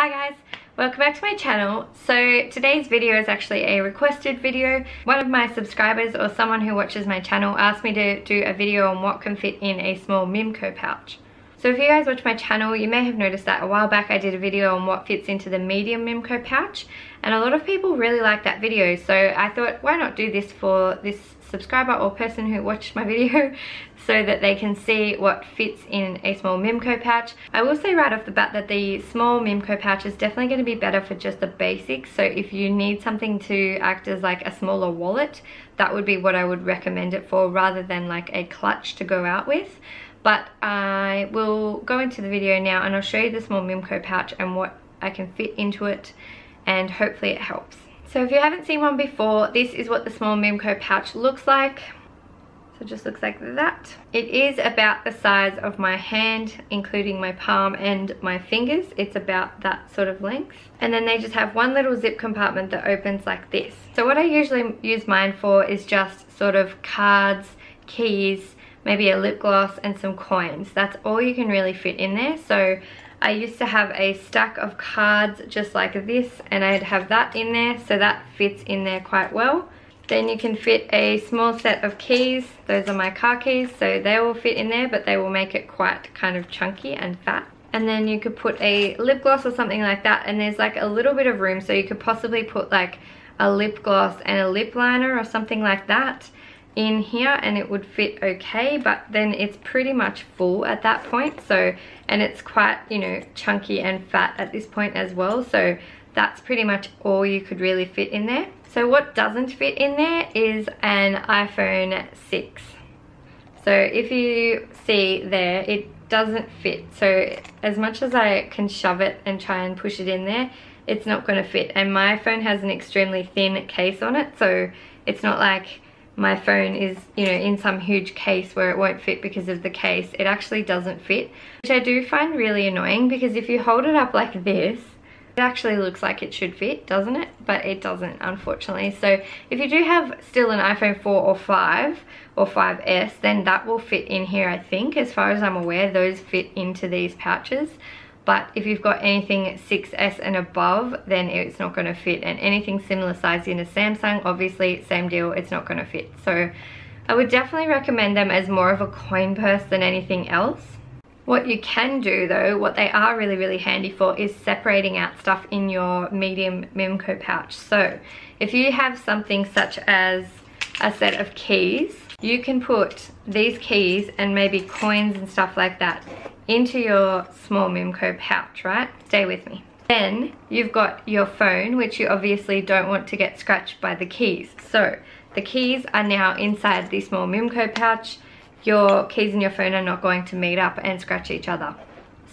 Hi guys, welcome back to my channel. So today's video is actually a requested video. One of my subscribers or someone who watches my channel asked me to do a video on what can fit in a small Mimco pouch. So if you guys watch my channel, you may have noticed that a while back I did a video on what fits into the Medium Mimco pouch, and a lot of people really liked that video, so I thought why not do this for this subscriber or person who watched my video so that they can see what fits in a small Mimco pouch. I will say right off the bat that the small Mimco pouch is definitely going to be better for just the basics, so if you need something to act as like a smaller wallet, that would be what I would recommend it for rather than like a clutch to go out with. But I will go into the video now and I'll show you the small Mimco pouch and what I can fit into it, and hopefully it helps. So if you haven't seen one before, this is what the small Mimco pouch looks like. So it just looks like that. It is about the size of my hand, including my palm and my fingers. It's about that sort of length. And then they just have one little zip compartment that opens like this. So what I usually use mine for is just sort of cards, keys, maybe a lip gloss and some coins. That's all you can really fit in there. So I used to have a stack of cards just like this, and I'd have that in there, so that fits in there quite well. Then you can fit a small set of keys. Those are my car keys, so they will fit in there, but they will make it quite kind of chunky and fat. And then you could put a lip gloss or something like that, and there's like a little bit of room, so you could possibly put like a lip gloss and a lip liner or something like that in here, and it would fit okay, but then it's pretty much full at that point. So, and it's quite, you know, chunky and fat at this point as well, so that's pretty much all you could really fit in there. So what doesn't fit in there is an iPhone 6. So if you see there, it doesn't fit. So as much as I can shove it and try and push it in there, it's not going to fit. And my phone has an extremely thin case on it, so it's not like my phone is, you know, in some huge case where it won't fit because of the case. It actually doesn't fit, which I do find really annoying, because if you hold it up like this, it actually looks like it should fit, doesn't it? But it doesn't, unfortunately. So if you do have still an iPhone 4 or 5 or 5S, then that will fit in here, I think. As far as I'm aware, those fit into these pouches. But if you've got anything 6S and above, then it's not going to fit. And anything similar size in a Samsung, obviously same deal, it's not going to fit. So I would definitely recommend them as more of a coin purse than anything else. What you can do though, what they are really, really handy for, is separating out stuff in your Medium Mimco pouch. So if you have something such as a set of keys, you can put these keys and maybe coins and stuff like that into your small Mimco pouch, right? Stay with me. Then you've got your phone, which you obviously don't want to get scratched by the keys. So the keys are now inside the small Mimco pouch. Your keys and your phone are not going to meet up and scratch each other.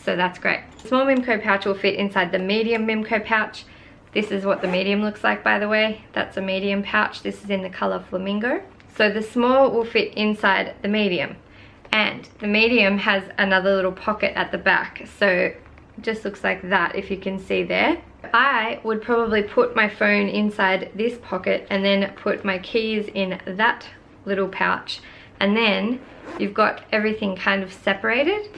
So that's great. The small Mimco pouch will fit inside the Medium Mimco pouch. This is what the medium looks like, by the way. That's a medium pouch. This is in the color flamingo. So the small will fit inside the medium. And the medium has another little pocket at the back, so it just looks like that, if you can see there. I would probably put my phone inside this pocket and then put my keys in that little pouch, and then you've got everything kind of separated.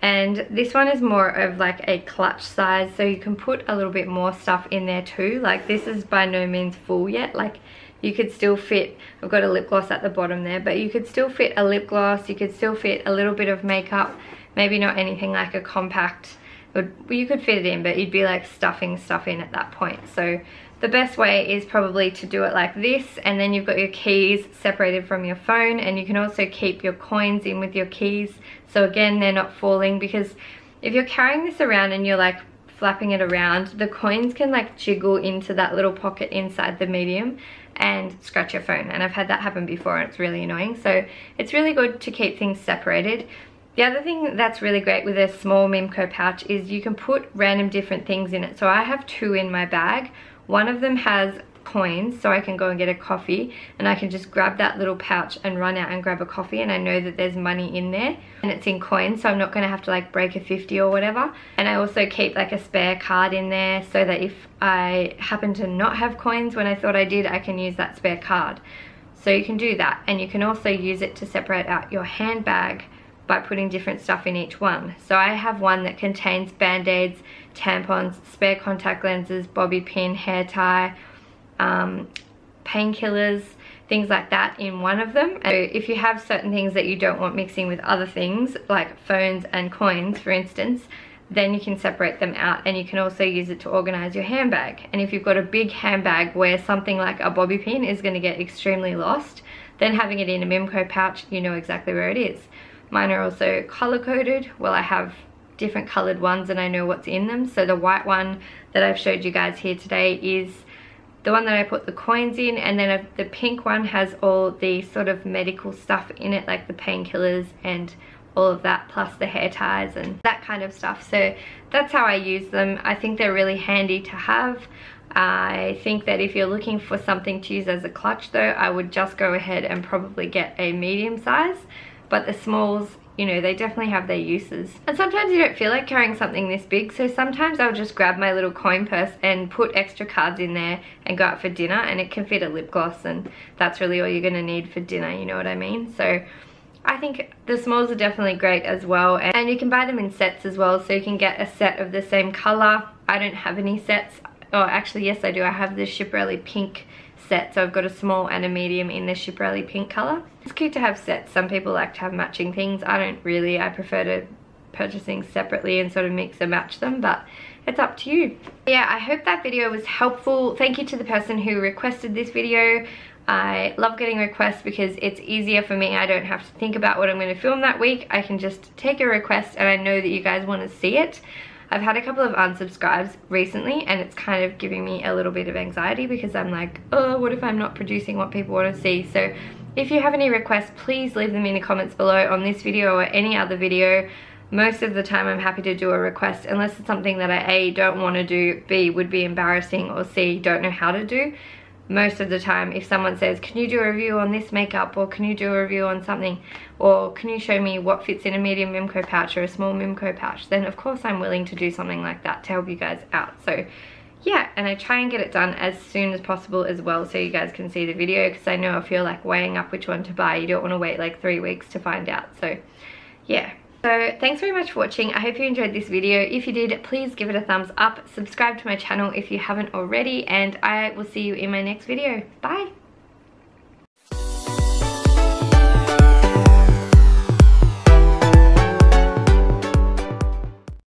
And this one is more of like a clutch size, so you can put a little bit more stuff in there too. Like this is by no means full yet. Like you could still fit, I've got a lip gloss at the bottom there, but you could still fit a lip gloss, you could still fit a little bit of makeup, maybe not anything like a compact. You could fit it in, but you'd be like stuffing stuff in at that point. So the best way is probably to do it like this, and then you've got your keys separated from your phone, and you can also keep your coins in with your keys. So again, they're not falling, because if you're carrying this around and you're like flapping it around, the coins can like jiggle into that little pocket inside the medium and scratch your phone. And I've had that happen before, and it's really annoying. So it's really good to keep things separated. The other thing that's really great with a small Mimco pouch is you can put random different things in it. So I have two in my bag. One of them has coins, so I can go and get a coffee, and I can just grab that little pouch and run out and grab a coffee, and I know that there's money in there and it's in coins, so I'm not going to have to like break a 50 or whatever. And I also keep like a spare card in there, so that if I happen to not have coins when I thought I did, I can use that spare card. So you can do that, and you can also use it to separate out your handbag by putting different stuff in each one. So I have one that contains band-aids, tampons, spare contact lenses, bobby pin, hair tie, painkillers, things like that in one of them. So if you have certain things that you don't want mixing with other things, like phones and coins for instance, then you can separate them out, and you can also use it to organize your handbag. And if you've got a big handbag where something like a bobby pin is going to get extremely lost, then having it in a Mimco pouch, you know exactly where it is. Mine are also color coded. Well, I have different colored ones and I know what's in them. So the white one that I've showed you guys here today is the one that I put the coins in, and then the pink one has all the sort of medical stuff in it, like the painkillers and all of that, plus the hair ties and that kind of stuff. So that's how I use them. I think they're really handy to have. I think that if you're looking for something to use as a clutch though, I would just go ahead and probably get a medium size. But the smalls, you know, they definitely have their uses. And sometimes you don't feel like carrying something this big, so sometimes I'll just grab my little coin purse and put extra cards in there and go out for dinner, and it can fit a lip gloss, and that's really all you're gonna need for dinner, you know what I mean? So I think the smalls are definitely great as well, and you can buy them in sets as well, so you can get a set of the same color. I don't have any sets. Oh, actually, yes I do. I have the Shipperelli pink set, so I've got a small and a medium in the Shipperelli pink color. It's cute to have sets. Some people like to have matching things. I don't really. I prefer to purchase things separately and sort of mix and match them, but it's up to you. Yeah, I hope that video was helpful. Thank you to the person who requested this video. I love getting requests because it's easier for me. I don't have to think about what I'm going to film that week. I can just take a request and I know that you guys want to see it. I've had a couple of unsubscribes recently and it's kind of giving me a little bit of anxiety because I'm like, oh, what if I'm not producing what people want to see? So if you have any requests, please leave them in the comments below on this video or any other video. Most of the time I'm happy to do a request unless it's something that I A, don't want to do, B, would be embarrassing, or C, don't know how to do. Most of the time if someone says, can you do a review on this makeup, or can you do a review on something, or can you show me what fits in a medium Mimco pouch or a small Mimco pouch, then of course I'm willing to do something like that to help you guys out. So yeah, and I try and get it done as soon as possible as well so you guys can see the video, because I know if you're like weighing up which one to buy, you don't want to wait like 3 weeks to find out. So yeah. So thanks very much for watching. I hope you enjoyed this video. If you did, please give it a thumbs up. Subscribe to my channel if you haven't already, and I will see you in my next video. Bye!